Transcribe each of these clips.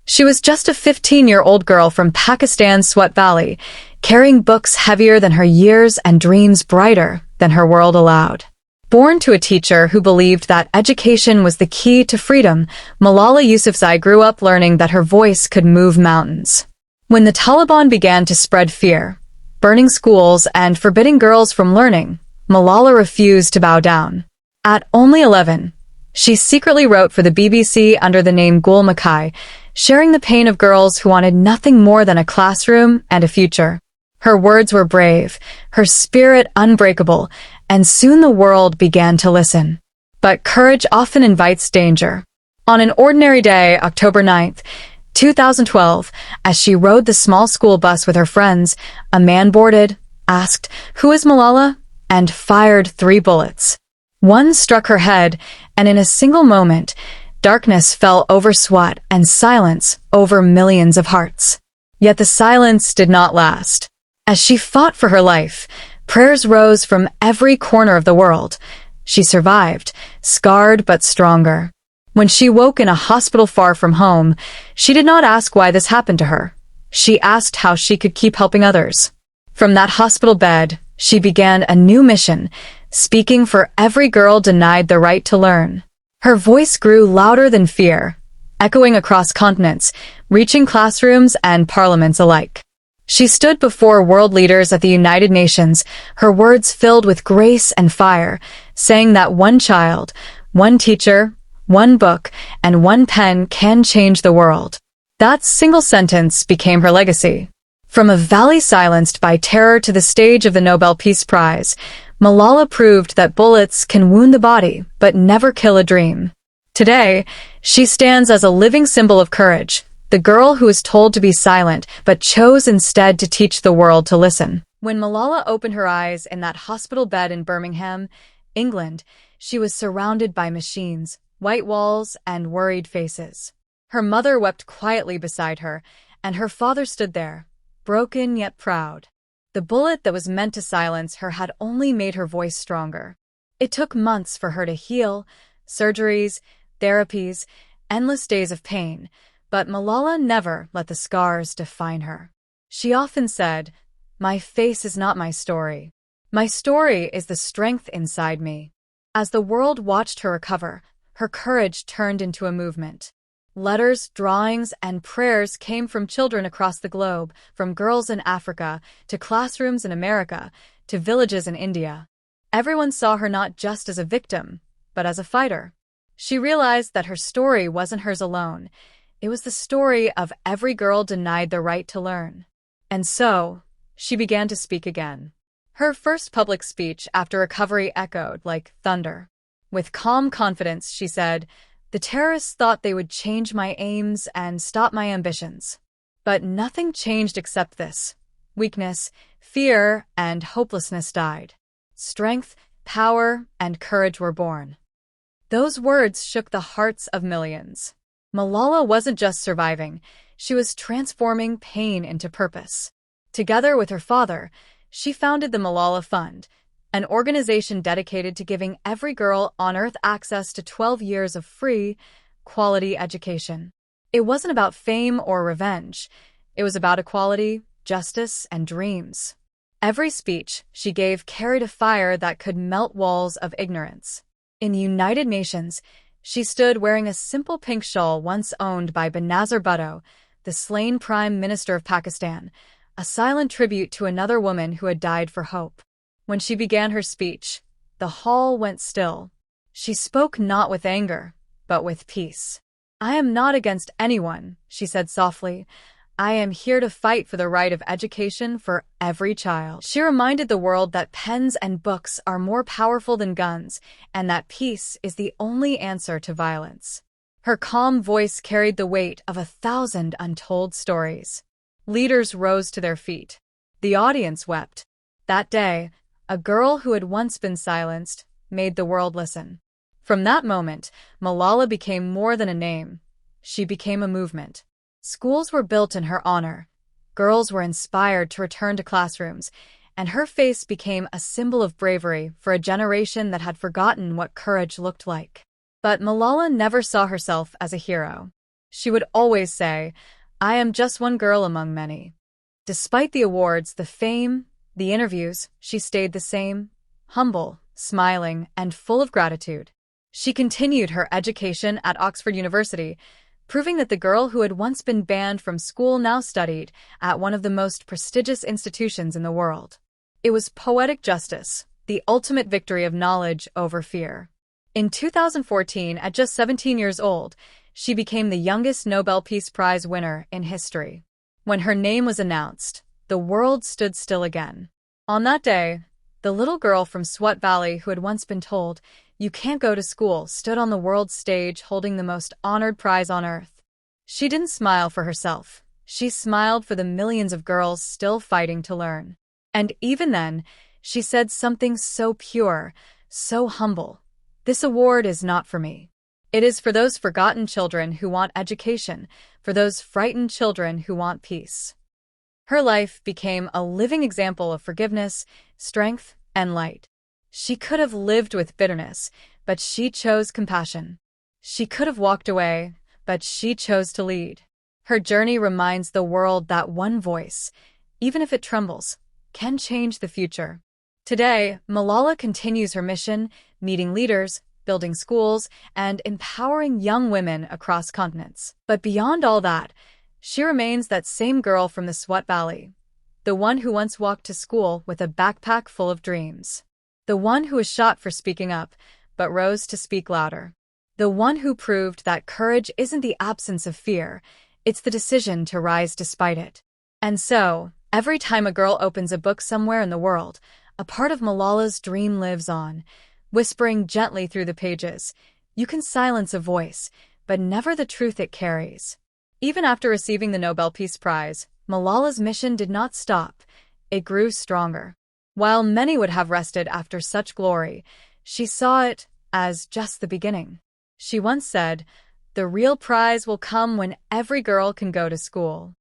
She was just a 15-year-old girl from Pakistan's Swat Valley, carrying books heavier than her years and dreams brighter than her world allowed. Born to a teacher who believed that education was the key to freedom, Malala Yousafzai grew up learning that her voice could move mountains. When the Taliban began to spread fear, burning schools and forbidding girls from learning, Malala refused to bow down. At only 11, she secretly wrote for the BBC under the name Gul Makai, sharing the pain of girls who wanted nothing more than a classroom and a future. Her words were brave, her spirit unbreakable, and soon the world began to listen. But courage often invites danger. On an ordinary day, October 9th, 2012, as she rode the small school bus with her friends, a man boarded, asked, "Who is Malala?" and fired 3 bullets. One struck her head, and in a single moment, darkness fell over Swat and silence over millions of hearts. Yet the silence did not last. As she fought for her life, prayers rose from every corner of the world. She survived, scarred but stronger. When she woke in a hospital far from home, she did not ask why this happened to her. She asked how she could keep helping others. From that hospital bed, she began a new mission, speaking for every girl denied the right to learn. Her voice grew louder than fear, echoing across continents, reaching classrooms and parliaments alike. She stood before world leaders at the United Nations, her words filled with grace and fire, saying that one child, one teacher, one book, and one pen can change the world. That single sentence became her legacy. From a valley silenced by terror to the stage of the Nobel Peace Prize, Malala proved that bullets can wound the body but never kill a dream. Today, she stands as a living symbol of courage, the girl who was told to be silent but chose instead to teach the world to listen. When Malala opened her eyes in that hospital bed in Birmingham, England, she was surrounded by machines, white walls, and worried faces. Her mother wept quietly beside her, and her father stood there, broken yet proud. The bullet that was meant to silence her had only made her voice stronger. It took months for her to heal, surgeries, therapies, endless days of pain, but Malala never let the scars define her. She often said, "My face is not my story. My story is the strength inside me." As the world watched her recover, her courage turned into a movement. Letters, drawings, and prayers came from children across the globe, from girls in Africa, to classrooms in America, to villages in India. Everyone saw her not just as a victim, but as a fighter. She realized that her story wasn't hers alone. It was the story of every girl denied the right to learn. And so, she began to speak again. Her first public speech after recovery echoed like thunder. With calm confidence, she said, "The terrorists thought they would change my aims and stop my ambitions. But nothing changed except this. Weakness, fear, and hopelessness died. Strength, power, and courage were born." Those words shook the hearts of millions. Malala wasn't just surviving, she was transforming pain into purpose. Together with her father, she founded the Malala Fund, an organization dedicated to giving every girl on Earth access to 12 years of free, quality education. It wasn't about fame or revenge. It was about equality, justice, and dreams. Every speech she gave carried a fire that could melt walls of ignorance. In the United Nations, she stood wearing a simple pink shawl once owned by Benazir Bhutto, the slain Prime Minister of Pakistan, a silent tribute to another woman who had died for hope. When she began her speech, the hall went still. She spoke not with anger, but with peace. "I am not against anyone," she said softly. "I am here to fight for the right of education for every child." She reminded the world that pens and books are more powerful than guns, and that peace is the only answer to violence. Her calm voice carried the weight of 1,000 untold stories. Leaders rose to their feet. The audience wept. That day, a girl who had once been silenced made the world listen. From that moment, Malala became more than a name. She became a movement. Schools were built in her honor. Girls were inspired to return to classrooms, and her face became a symbol of bravery for a generation that had forgotten what courage looked like. But Malala never saw herself as a hero. She would always say, "I am just one girl among many." Despite the awards, the fame, the interviews, she stayed the same, humble, smiling, and full of gratitude. She continued her education at Oxford University, proving that the girl who had once been banned from school now studied at one of the most prestigious institutions in the world. It was poetic justice, the ultimate victory of knowledge over fear. In 2014, at just 17 years old, she became the youngest Nobel Peace Prize winner in history. When her name was announced, the world stood still again. On that day, the little girl from Swat Valley who had once been told, "You can't go to school," stood on the world stage holding the most honored prize on earth. She didn't smile for herself. She smiled for the millions of girls still fighting to learn. And even then, she said something so pure, so humble. "This award is not for me. It is for those forgotten children who want education, for those frightened children who want peace." Her life became a living example of forgiveness, strength, and light. She could have lived with bitterness, but she chose compassion. She could have walked away, but she chose to lead. Her journey reminds the world that one voice, even if it trembles, can change the future. Today, Malala continues her mission, meeting leaders, building schools, and empowering young women across continents. But beyond all that, she remains that same girl from the Swat Valley, the one who once walked to school with a backpack full of dreams, the one who was shot for speaking up, but rose to speak louder, the one who proved that courage isn't the absence of fear, it's the decision to rise despite it. And so, every time a girl opens a book somewhere in the world, a part of Malala's dream lives on, whispering gently through the pages. You can silence a voice, but never the truth it carries. Even after receiving the Nobel Peace Prize, Malala's mission did not stop. It grew stronger. While many would have rested after such glory, she saw it as just the beginning. She once said, "The real prize will come when every girl can go to school."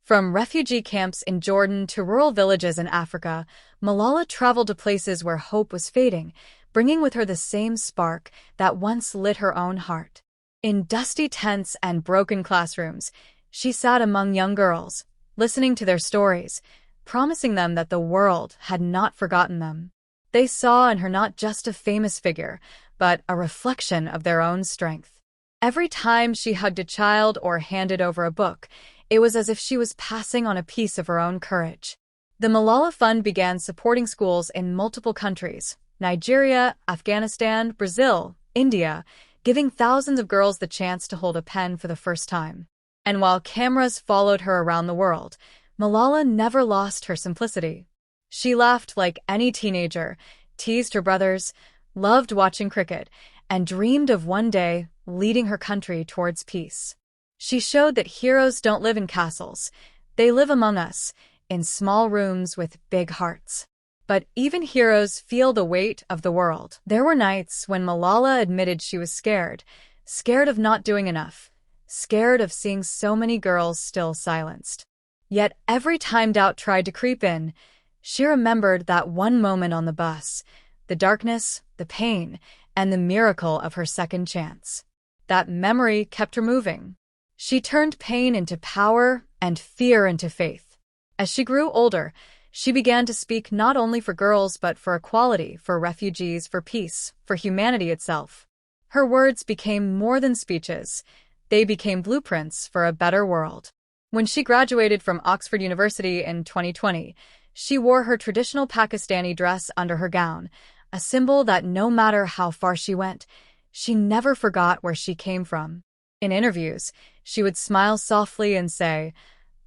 From refugee camps in Jordan to rural villages in Africa, Malala traveled to places where hope was fading, bringing with her the same spark that once lit her own heart. In dusty tents and broken classrooms, she sat among young girls, listening to their stories, promising them that the world had not forgotten them. They saw in her not just a famous figure, but a reflection of their own strength. Every time she hugged a child or handed over a book, it was as if she was passing on a piece of her own courage. The Malala Fund began supporting schools in multiple countries: Nigeria, Afghanistan, Brazil, India, giving thousands of girls the chance to hold a pen for the first time. And while cameras followed her around the world, Malala never lost her simplicity. She laughed like any teenager, teased her brothers, loved watching cricket, and dreamed of one day leading her country towards peace. She showed that heroes don't live in castles. They live among us, in small rooms with big hearts. But even heroes feel the weight of the world. There were nights when Malala admitted she was scared, scared of not doing enough, scared of seeing so many girls still silenced. Yet every time doubt tried to creep in, she remembered that one moment on the bus, the darkness, the pain, and the miracle of her second chance. That memory kept her moving. She turned pain into power and fear into faith. As she grew older, she began to speak not only for girls but for equality, for refugees, for peace, for humanity itself. Her words became more than speeches. They became blueprints for a better world. When she graduated from Oxford University in 2020, she wore her traditional Pakistani dress under her gown, a symbol that no matter how far she went, she never forgot where she came from. In interviews, she would smile softly and say,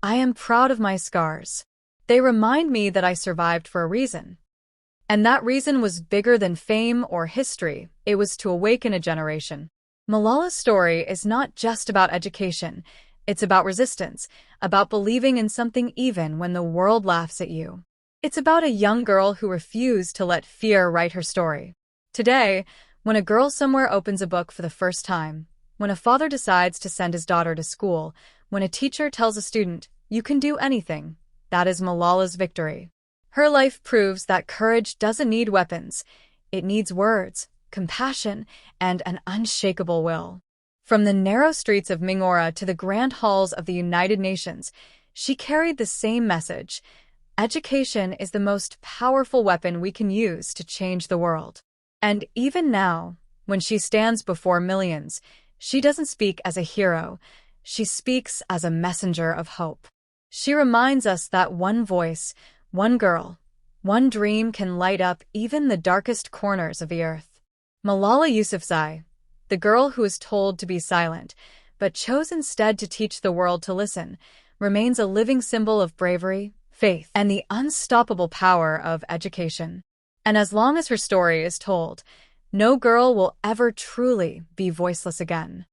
"I am proud of my scars. They remind me that I survived for a reason." And that reason was bigger than fame or history. It was to awaken a generation. Malala's story is not just about education. It's about resistance, about believing in something even when the world laughs at you. It's about a young girl who refused to let fear write her story. Today, when a girl somewhere opens a book for the first time, when a father decides to send his daughter to school, when a teacher tells a student, "You can do anything," that is Malala's victory. Her life proves that courage doesn't need weapons. It needs words, compassion, and an unshakable will. From the narrow streets of Mingora to the grand halls of the United Nations, she carried the same message. Education is the most powerful weapon we can use to change the world. And even now, when she stands before millions, she doesn't speak as a hero. She speaks as a messenger of hope. She reminds us that one voice, one girl, one dream can light up even the darkest corners of the earth. Malala Yousafzai, the girl who is told to be silent, but chose instead to teach the world to listen, remains a living symbol of bravery, faith, and the unstoppable power of education. And as long as her story is told, no girl will ever truly be voiceless again.